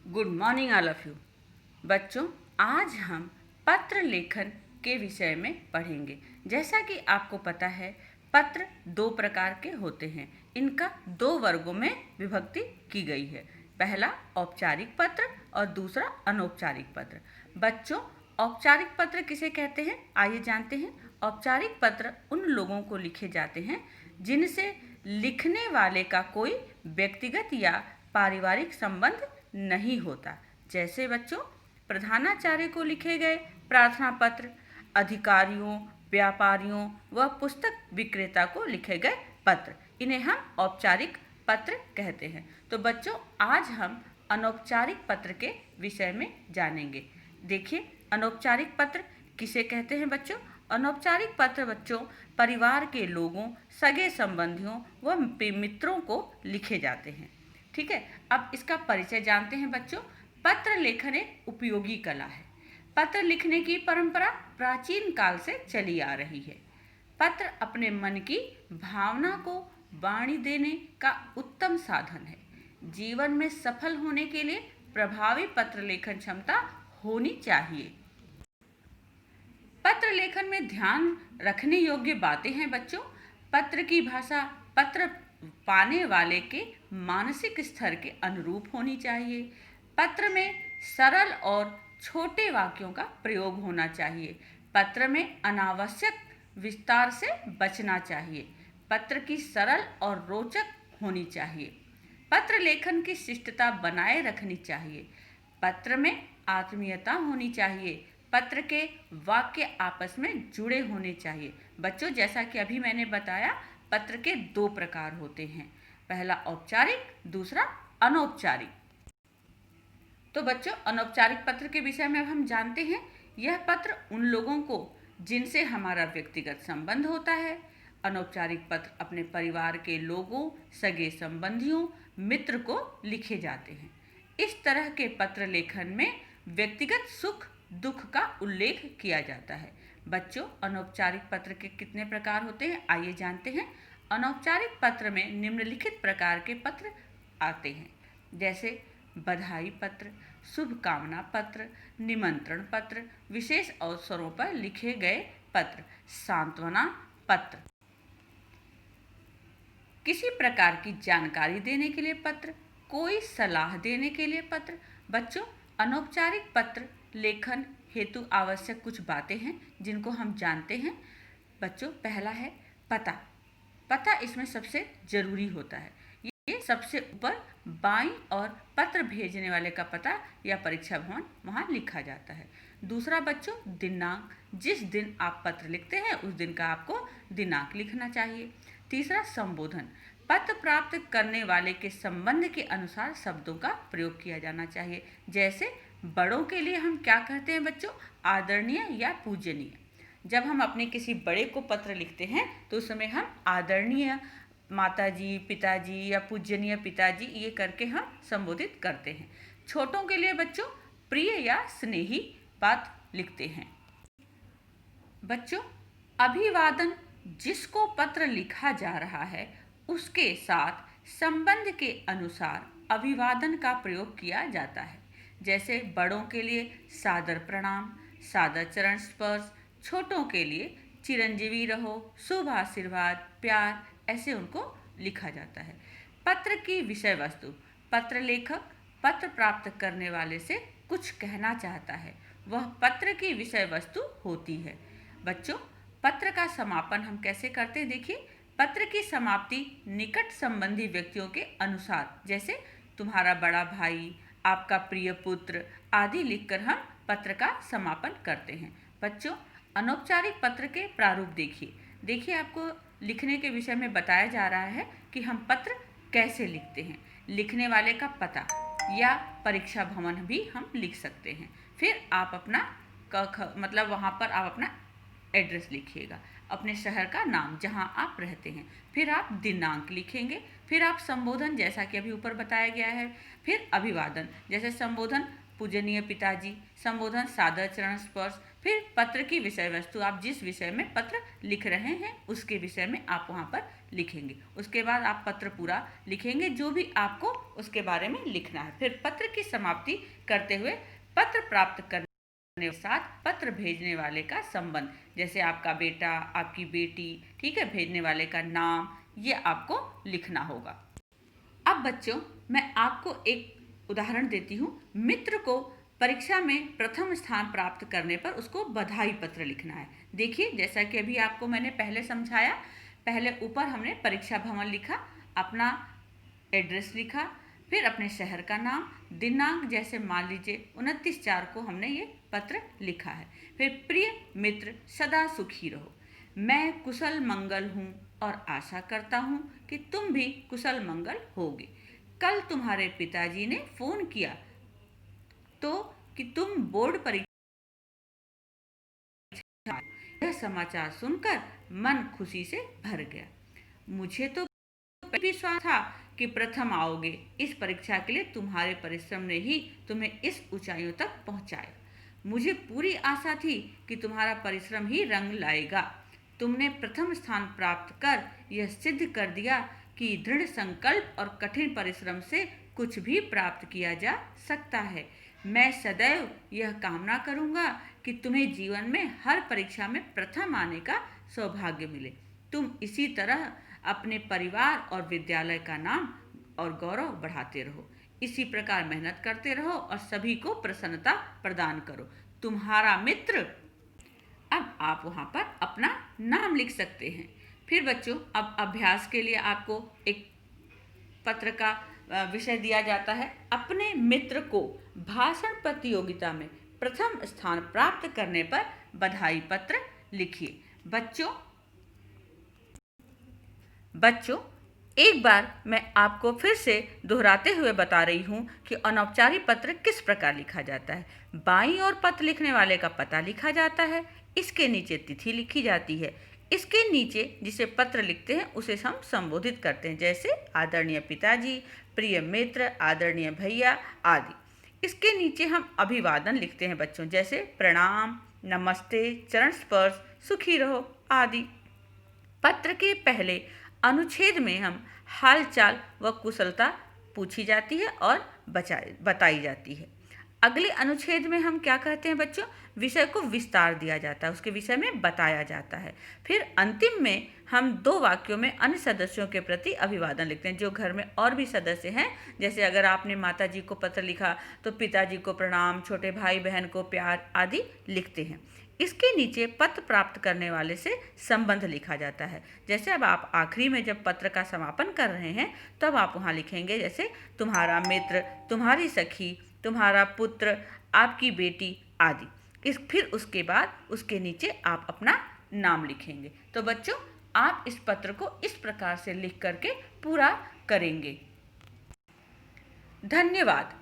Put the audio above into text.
Good morning all of you. बच्चों, आज हम पत्र लेखन के विषय में पढ़ेंगे। जैसा कि आपको पता है, पत्र दो प्रकार के होते हैं। इनका दो वर्गों में विभक्ति की गई है। पहला औपचारिक पत्र और दूसरा अनौपचारिक पत्र। बच्चों, औपचारिक पत्र किसे कहते हैं, आइए जानते हैं। औपचारिक पत्र उन लोगों को लिखे जाते हैं जिनसे लिखने वाले का कोई व्यक्तिगत या पारिवारिक संबंध नहीं होता। जैसे बच्चों, प्रधानाचार्य को लिखे गए प्रार्थना पत्र, अधिकारियों, व्यापारियों व पुस्तक विक्रेता को लिखे गए पत्र, इन्हें हम औपचारिक पत्र कहते हैं। तो बच्चों, आज हम अनौपचारिक पत्र के विषय में जानेंगे। देखिए, अनौपचारिक पत्र किसे कहते हैं बच्चों। अनौपचारिक पत्र बच्चों परिवार के लोगों, सगे संबंधियों व मित्रों को लिखे जाते हैं। ठीक है, अब इसका परिचय जानते हैं बच्चों। पत्र लेखन एक उपयोगी कला है। पत्र लिखने की परंपरा प्राचीन काल से चली आ रही है। पत्र अपने मन की भावना को वाणी देने का उत्तम साधन है। जीवन में सफल होने के लिए प्रभावी पत्र लेखन क्षमता होनी चाहिए। पत्र लेखन में ध्यान रखने योग्य बातें हैं बच्चों। पत्र की भाषा पत्र पाने वाले के मानसिक स्तर के अनुरूप होनी चाहिए। पत्र में सरल और छोटे वाक्यों का प्रयोग होना चाहिए। पत्र में अनावश्यक विस्तार से बचना चाहिए। पत्र की सरल और रोचक होनी चाहिए। पत्र लेखन की शिष्टता बनाए रखनी चाहिए। पत्र में आत्मीयता होनी चाहिए। पत्र के वाक्य आपस में जुड़े होने चाहिए। बच्चों, जैसा कि अभी मैंने बताया, पत्र के दो प्रकार होते हैं। पहला औपचारिक, दूसरा अनौपचारिक। तो बच्चों, अनौपचारिक पत्र के विषय में अब हम जानते हैं। यह पत्र उन लोगों को जिनसे हमारा व्यक्तिगत संबंध होता है। अनौपचारिक पत्र अपने परिवार के लोगों, सगे संबंधियों, मित्र को लिखे जाते हैं। इस तरह के पत्र लेखन में व्यक्तिगत सुख दुख का उल्लेख किया जाता है। बच्चों, अनौपचारिक पत्र के कितने प्रकार होते हैं, आइए जानते हैं। अनौपचारिक पत्र में निम्नलिखित प्रकार के पत्र आते हैं, जैसे बधाई पत्र, शुभकामना पत्र, निमंत्रण पत्र, विशेष अवसरों पर लिखे गए पत्र, सांत्वना पत्र, किसी प्रकार की जानकारी देने के लिए पत्र, कोई सलाह देने के लिए पत्र। बच्चों, अनौपचारिक पत्र लेखन हेतु आवश्यक कुछ बातें हैं जिनको हम जानते हैं। बच्चों, पहला है पता। पता इसमें सबसे जरूरी होता है। ये सबसे ऊपर बाईं और पत्र भेजने वाले का पता या परीक्षा भवन वहाँ लिखा जाता है। दूसरा बच्चों, दिनांक। जिस दिन आप पत्र लिखते हैं उस दिन का आपको दिनांक लिखना चाहिए। तीसरा, संबोधन। पत्र प्राप्त करने वाले के संबंध के अनुसार शब्दों का प्रयोग किया जाना चाहिए। जैसे बड़ों के लिए हम क्या कहते हैं बच्चों, आदरणीय या पूजनीय। जब हम अपने किसी बड़े को पत्र लिखते हैं तो उस समय हम आदरणीय माताजी, पिताजी या पूजनीय पिताजी ये करके हम संबोधित करते हैं। छोटों के लिए बच्चों प्रिय या स्नेही बात लिखते हैं। बच्चों, अभिवादन। जिसको पत्र लिखा जा रहा है उसके साथ संबंध के अनुसार अभिवादन का प्रयोग किया जाता है। जैसे बड़ों के लिए सादर प्रणाम, सादर चरण स्पर्श, छोटों के लिए चिरंजीवी रहो, शुभ आशीर्वाद, प्यार, ऐसे उनको लिखा जाता है। पत्र की विषय वस्तु। पत्र लेखक पत्र प्राप्त करने वाले से कुछ कहना चाहता है, वह पत्र की विषय वस्तु होती है। बच्चों, पत्र का समापन हम कैसे करते हैं, देखिए। पत्र की समाप्ति निकट संबंधी व्यक्तियों के अनुसार, जैसे तुम्हारा बड़ा भाई, आपका प्रिय पुत्र आदि लिखकर हम पत्र का समापन करते हैं। बच्चों, अनौपचारिक पत्र के प्रारूप देखिए आपको लिखने के विषय में बताया जा रहा है कि हम पत्र कैसे लिखते हैं। लिखने वाले का पता या परीक्षा भवन भी हम लिख सकते हैं। फिर आप अपना मतलब वहाँ पर आप अपना एड्रेस लिखिएगा, अपने शहर का नाम जहाँ आप रहते हैं। फिर आप दिनांक लिखेंगे। फिर आप संबोधन, जैसा कि अभी ऊपर बताया गया है। फिर अभिवादन, जैसे संबोधन पूजनीय पिताजी, संबोधन सादर चरण स्पर्श। फिर पत्र की विषय वस्तु, आप जिस विषय में पत्र लिख रहे हैं उसके विषय में आप वहाँ पर लिखेंगे। उसके बाद आप पत्र पूरा लिखेंगे जो भी आपको उसके बारे में लिखना है। फिर पत्र की समाप्ति करते हुए पत्र प्राप्त करने के साथ पत्र भेजने वाले का संबंध, जैसे आपका बेटा, आपकी बेटी, ठीक है, भेजने वाले का नाम, ये आपको लिखना होगा। अब बच्चों मैं आपको एक उदाहरण देती हूँ। मित्र को परीक्षा में प्रथम स्थान प्राप्त करने पर उसको बधाई पत्र लिखना है। देखिए, जैसा कि अभी आपको मैंने पहले समझाया, पहले ऊपर हमने परीक्षा भवन लिखा, अपना एड्रेस लिखा, फिर अपने शहर का नाम, दिनांक, जैसे मान लीजिए 29/4 को हमने ये पत्र लिखा है। फिर प्रिय मित्र, सदा सुखी रहो, मैं कुशल मंगल हूँ और आशा करता हूँ कि तुम भी कुशल मंगल होगे। कल तुम्हारे पिताजी ने फोन किया तो कि तुम बोर्ड परीक्षा, यह समाचार सुनकर मन खुशी से भर गया। मुझे तो विश्वास था कि प्रथम आओगे। इस परीक्षा के लिए तुम्हारे परिश्रम ने ही तुम्हें इस ऊंचाइयों तक पहुंचाया। मुझे पूरी आशा थी कि तुम्हारा परिश्रम ही रंग लाएगा। तुमने प्रथम स्थान प्राप्त कर यह सिद्ध कर दिया कि दृढ़ संकल्प और कठिन परिश्रम से कुछ भी प्राप्त किया जा सकता है। मैं सदैव यह कामना करूंगा कि तुम्हें जीवन में हर परीक्षा में प्रथम आने का सौभाग्य मिले। तुम इसी तरह अपने परिवार और विद्यालय का नाम और गौरव बढ़ाते रहो। इसी प्रकार मेहनत करते रहो और सभी को प्रसन्नता प्रदान करो। तुम्हारा मित्र। अब आप वहाँ पर अपना नाम लिख सकते हैं। फिर बच्चों, अब अभ्यास के लिए आपको एक पत्र का विषय दिया जाता है। अपने मित्र को भाषण प्रतियोगिता में प्रथम स्थान प्राप्त करने पर बधाई पत्र लिखिए। बच्चों एक बार मैं आपको फिर से दोहराते हुए बता रही हूँ कि अनौपचारिक पत्र किस प्रकार लिखा जाता है। बाईं ओर पत्र लिखने वाले का पता लिखा जाता है, इसके नीचे तिथि लिखी जाती है, इसके नीचे जिसे पत्र लिखते हैं उसे हम संबोधित करते हैं, जैसे आदरणीय पिताजी, प्रिय मित्र, आदरणीय भैया आदि। इसके नीचे हम अभिवादन लिखते हैं बच्चों, जैसे प्रणाम, नमस्ते, चरण स्पर्श, सुखी रहो आदि। पत्र के पहले अनुच्छेद में हम हालचाल व कुशलता पूछी जाती है और बताई जाती है। अगले अनुच्छेद में हम क्या कहते हैं बच्चों, विषय को विस्तार दिया जाता है, उसके विषय में बताया जाता है। फिर अंतिम में हम 2 वाक्यों में अन्य सदस्यों के प्रति अभिवादन लिखते हैं, जो घर में और भी सदस्य हैं। जैसे अगर आपने माता जी को पत्र लिखा तो पिताजी को प्रणाम, छोटे भाई बहन को प्यार आदि लिखते हैं। इसके नीचे पत्र प्राप्त करने वाले से संबंध लिखा जाता है। जैसे अब आप आखिरी में जब पत्र का समापन कर रहे हैं तब आप वहाँ लिखेंगे, जैसे तुम्हारा मित्र, तुम्हारी सखी, तुम्हारा पुत्र, आपकी बेटी आदि। फिर उसके बाद उसके नीचे आप अपना नाम लिखेंगे। तो बच्चों, आप इस पत्र को इस प्रकार से लिख करके पूरा करेंगे। धन्यवाद।